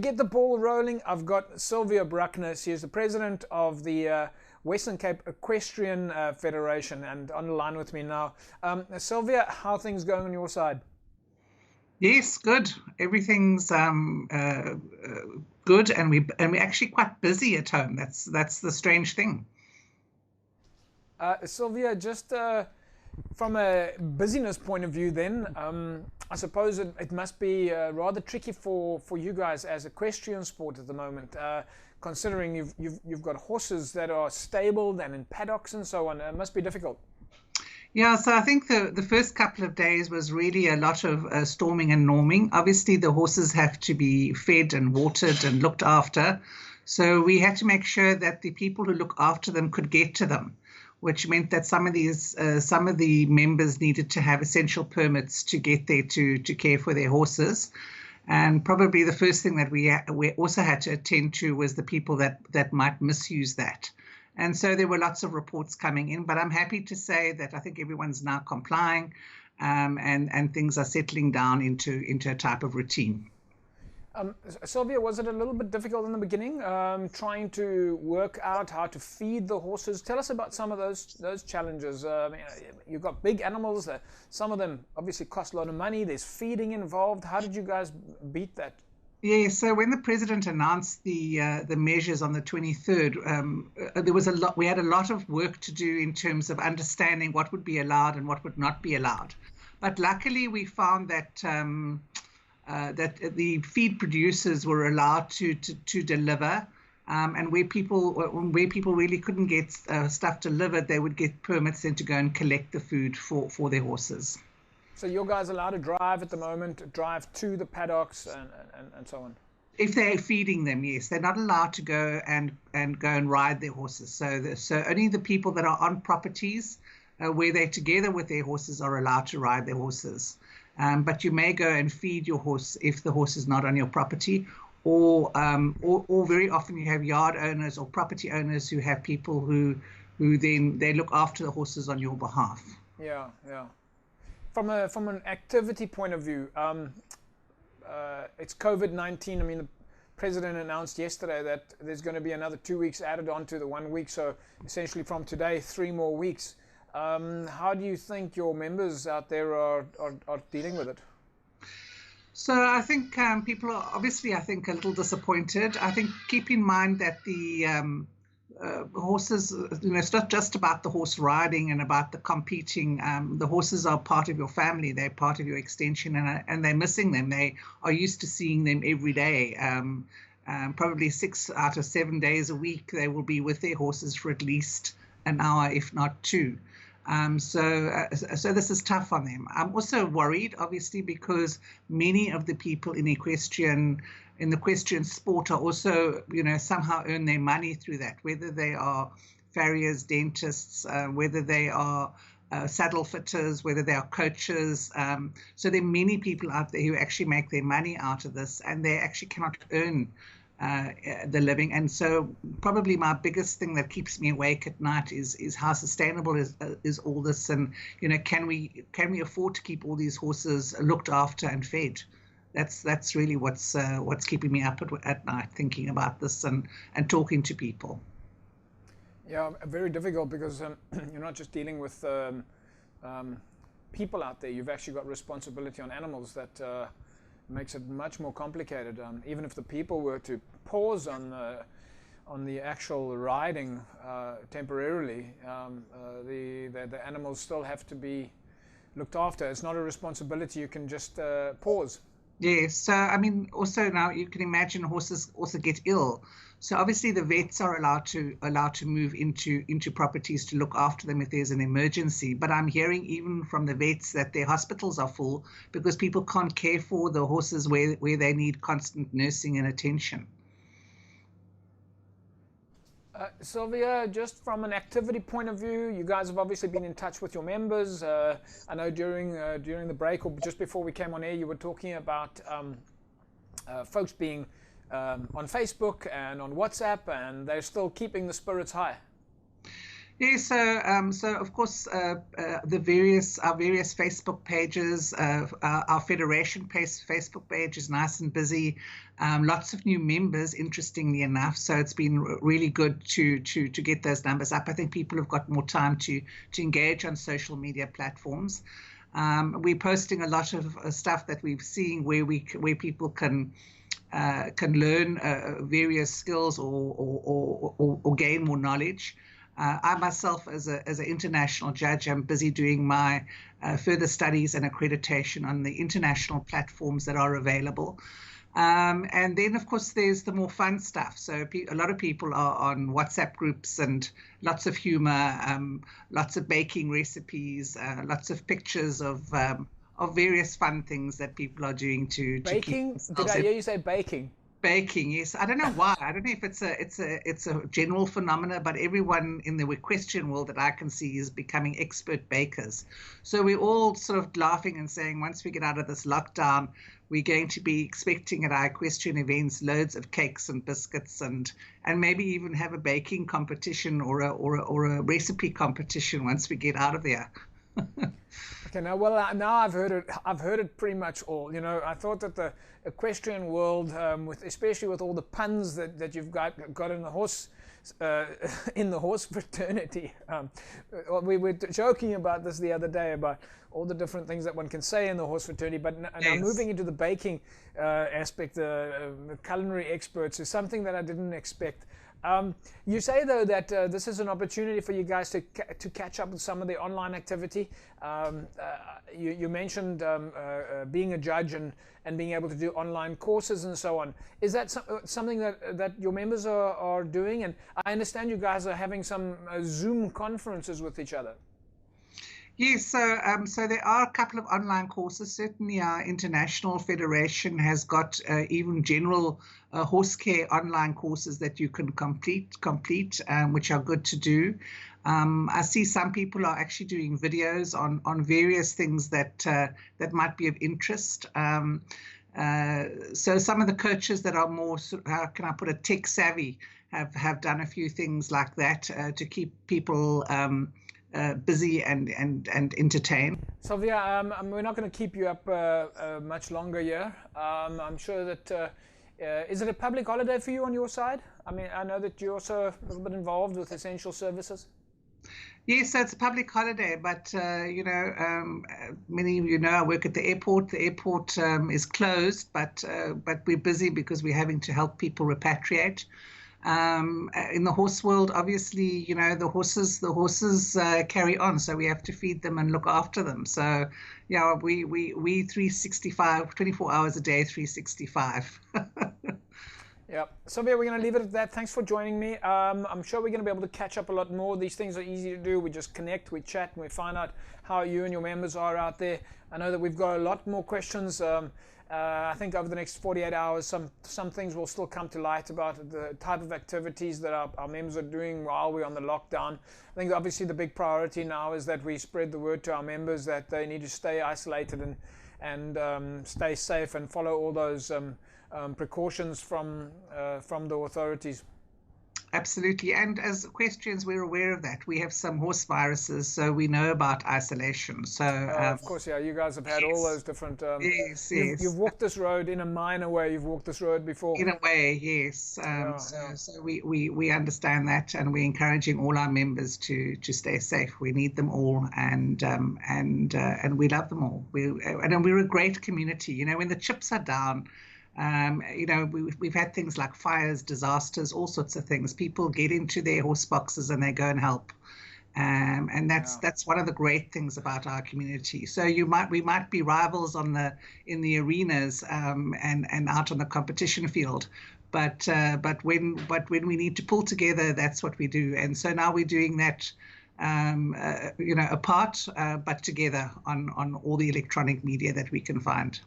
Get the ball rolling. I've got Sylvia Bruckner. She is the president of the Western Cape Equestrian Federation, and on the line with me now. Sylvia, how are things going on your side? Yes, good. Everything's good, and we're actually quite busy at home. That's the strange thing. Sylvia, just from a busyness point of view, then I suppose it must be rather tricky for you guys as equestrian sport at the moment, considering you've got horses that are stabled and in paddocks and so on. It must be difficult. Yeah, so I think the first couple of days was really a lot of storming and norming. Obviously, the horses have to be fed and watered and looked after. So we had to make sure that the people who look after them could get to them, which meant that some of the members needed to have essential permits to get there to care for their horses. And probably the first thing that we also had to attend to was the people that might misuse that. And so there were lots of reports coming in, but I'm happy to say that I think everyone's now complying, and things are settling down into a type of routine. Sylvia, was it a little bit difficult in the beginning, trying to work out how to feed the horses? Tell us about some of those challenges. You've got big animals. Some of them obviously cost a lot of money. There's feeding involved. How did you guys beat that? Yeah, so when the president announced the measures on the 23rd, there was a lot. We had a lot of work to do in terms of understanding what would be allowed and what would not be allowed. But luckily, we found that that the feed producers were allowed to deliver, and where people really couldn't get stuff delivered, they would get permits then to go and collect the food for their horses. So your guys are allowed to drive at the moment, drive to the paddocks and so on? If they're feeding them, yes. They're not allowed to go and ride their horses. So only the people that are on properties where they're together with their horses are allowed to ride their horses. But you may go and feed your horse if the horse is not on your property, or very often you have yard owners or property owners who have people who then they look after the horses on your behalf. Yeah, yeah. From an activity point of view, it's COVID-19. I mean, the president announced yesterday that there's going to be another 2 weeks added on to the 1 week. So essentially from today, 3 more weeks. How do you think your members out there are dealing with it? So I think people are obviously, I think, a little disappointed. I think keep in mind that the horses, it's not just about the horse riding and about the competing. The horses are part of your family. They're part of your extension, and they're missing them. They are used to seeing them every day. Probably 6 out of 7 days a week, they will be with their horses for at least an hour, if not 2. So this is tough on them. I'm also worried, obviously, because many of the people in the equestrian sport are also, somehow earn their money through that, whether they are farriers, dentists, whether they are saddle fitters, whether they are coaches. So there are many people out there who actually make their money out of this, and they actually cannot earn the living. And so probably my biggest thing that keeps me awake at night is how sustainable is all this, and can we afford to keep all these horses looked after and fed? That's really what's keeping me up at night, thinking about this and talking to people. Yeah, very difficult, because you're not just dealing with people out there. You've actually got responsibility on animals that makes it much more complicated. Even if the people were to pause on the actual riding temporarily, the animals still have to be looked after. It's not a responsibility you can just pause. Yes, so I mean, also now you can imagine horses also get ill. So obviously the vets are allowed to move into properties to look after them if there's an emergency. But I'm hearing even from the vets that their hospitals are full because people can't care for the horses where they need constant nursing and attention. Sylvia, just from an activity point of view, you guys have obviously been in touch with your members. I know during the break or just before we came on air, you were talking about folks being on Facebook and on WhatsApp, and they're still keeping the spirits high. Yeah, so of course, our various Facebook pages, our federation Facebook page is nice and busy. Lots of new members, interestingly enough. So it's been really good to get those numbers up. I think people have got more time to engage on social media platforms. We're posting a lot of stuff that we've seen where people can learn various skills or gain more knowledge. I myself, as an international judge, am busy doing my further studies and accreditation on the international platforms that are available. And then, of course, there's the more fun stuff. So a lot of people are on WhatsApp groups and lots of humor, lots of baking recipes, lots of pictures of various fun things that people are doing to baking. Did I hear you say baking? Baking, yes. I don't know why. I don't know if it's a general phenomena, but everyone in the equestrian world that I can see is becoming expert bakers. So we're all sort of laughing and saying, once we get out of this lockdown, we're going to be expecting at our equestrian events loads of cakes and biscuits and maybe even have a baking competition or a recipe competition once we get out of there. Okay, now I've heard it pretty much all. You know, I thought that the equestrian world, especially with all the puns that you've got in the horse fraternity. We were joking about this the other day about all the different things that one can say in the horse fraternity. But now moving into the baking aspect, culinary experts is something that I didn't expect. You say though that this is an opportunity for you guys to catch up with some of the online activity. You mentioned being a judge and being able to do online courses and so on. Is that something that your members are doing? And I understand you guys are having some Zoom conferences with each other. Yes, so there are a couple of online courses. Certainly our international federation has got even general horse care online courses that you can complete, which are good to do. I see some people are actually doing videos on various things that might be of interest. So some of the coaches that are more, how can I put it, tech savvy have done a few things like that to keep people busy and entertained. Sylvia, we're not going to keep you up much longer here. I'm sure that is it a public holiday for you on your side? I mean, I know that you're also a little bit involved with essential services. Yes, so it's a public holiday, but many of you know I work at the airport. The airport is closed, but we're busy because we're having to help people repatriate. In the horse world, obviously, the horses carry on, so we have to feed them and look after them. So, yeah, we 365, 24 hours a day, 365. Yeah, Sylvia, we're going to leave it at that. Thanks for joining me. I'm sure we're going to be able to catch up a lot more. These things are easy to do. We just connect, we chat, and we find out how you and your members are out there. I know that we've got a lot more questions. I think over the next 48 hours, some things will still come to light about the type of activities that our members are doing while we're on the lockdown. I think obviously the big priority now is that we spread the word to our members that they need to stay isolated and stay safe and follow all those precautions from the authorities. Absolutely, and as equestrians, we're aware of that. We have some horse viruses, so we know about isolation. So of course, yeah, you guys have had all those different. Yes. You've walked this road in a minor way. You've walked this road before. In a way, yes. So we understand that, and we're encouraging all our members to stay safe. We need them all, and we love them all. We're a great community. When the chips are down. We've had things like fires, disasters, all sorts of things. People get into their horse boxes and they go and help, and that's one of the great things about our community. So we might be rivals in the arenas and out on the competition field, but when we need to pull together, that's what we do. And so now we're doing that. Apart, but together on all the electronic media that we can find.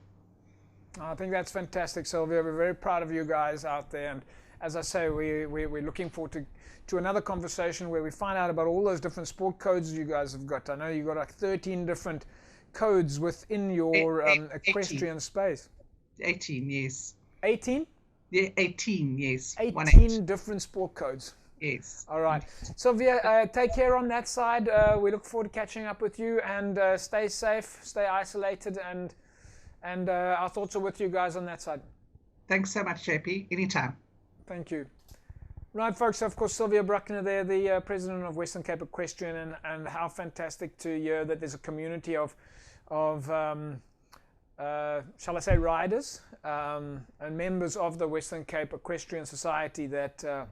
I think that's fantastic, Sylvia. We're very proud of you guys out there, and as I say, we're looking forward to another conversation where we find out about all those different sport codes you guys have got. I know you've got like 13 different codes within your equestrian space. 18, yes. 18? Yeah, 18, yes. 18 different sport codes. Yes. All right. Sylvia, take care on that side. We look forward to catching up with you, and stay safe, stay isolated, and our thoughts are with you guys on that side. Thanks so much, JP. Anytime. Thank you. Right, folks, of course, Sylvia Bruckner there, the president of Western Cape Equestrian, and how fantastic to hear that there's a community of shall I say, riders and members of the Western Cape Equestrian Society that are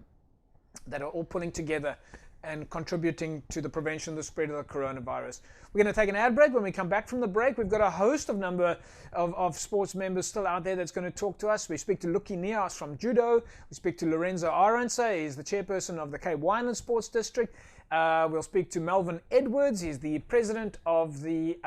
all pulling together and contributing to the prevention of the spread of the coronavirus. We're going to take an ad break. When we come back from the break, we've got a host of number of sports members still out there that's going to talk to us. We speak to Luki Nias from Judo. We speak to Lorenzo Aronsa. He's the chairperson of the Cape Wineland Sports District. We'll speak to Melvin Edwards. He's the president of the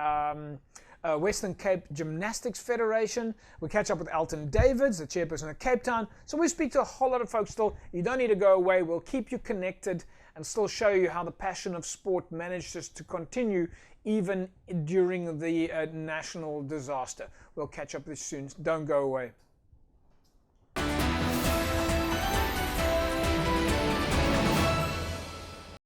Western Cape Gymnastics Federation. We'll catch up with Alton Davids, the chairperson of Cape Town. So we speak to a whole lot of folks still. You don't need to go away. We'll keep you connected and still show you how the passion of sport manages to continue even during the national disaster. We'll catch up with you soon. Don't go away.